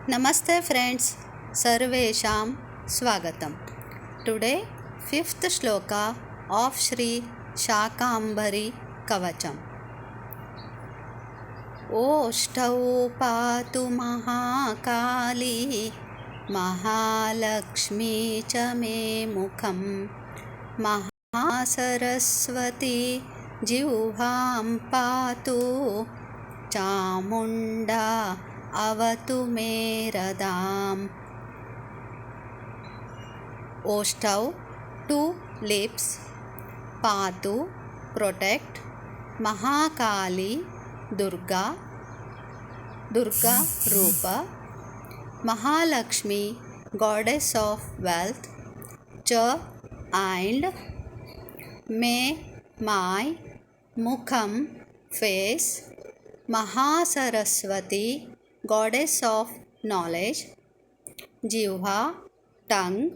Namaste friends, Sarvesham Swagatam. Today, 5th shloka of Shri Shakambhari Kavacham. ओष्ठौ पातु महाकाली महालक्ष्मी च मे मुखं महासरस्वती जिह्वां पातु चामुण्डा अवतु मे रदाम्. ओष्ठौ 2 lips, पातु protect, Mahakali Durga Rupa, Mahalakshmi goddess of wealth, Cha and May my Mukham face, Mahasaraswati goddess of knowledge, Jivha tongue,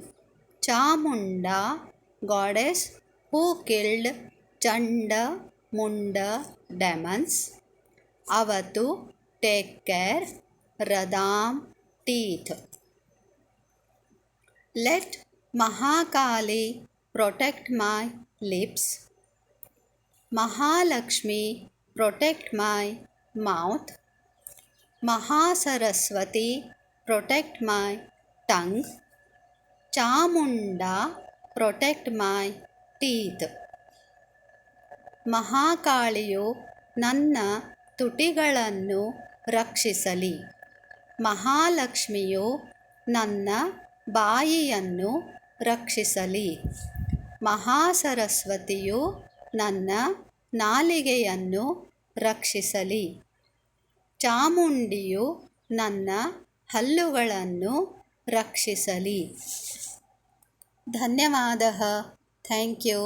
Chamunda goddess who killed Chanda Munda demons, Avatu take care, Radam teeth. Let Mahakali protect my lips, Mahalakshmi protect my mouth, Mahasaraswati protect my tongue, Chamunda protect my teeth. ಮಹಾಕಾಳಿಯು ನನ್ನ ತುಟಿಗಳನ್ನು ರಕ್ಷಿಸಲಿ, ಮಹಾಲಕ್ಷ್ಮಿಯು ನನ್ನ ಬಾಯಿಯನ್ನು ರಕ್ಷಿಸಲಿ, ಮಹಾಸರಸ್ವತಿಯು ನನ್ನ ನಾಲಿಗೆಯನ್ನು ರಕ್ಷಿಸಲಿ, ಚಾಮುಂಡಿಯು ನನ್ನ ಹಲ್ಲುಗಳನ್ನು ರಕ್ಷಿಸಲಿ. ಧನ್ಯವಾದः. Thank you.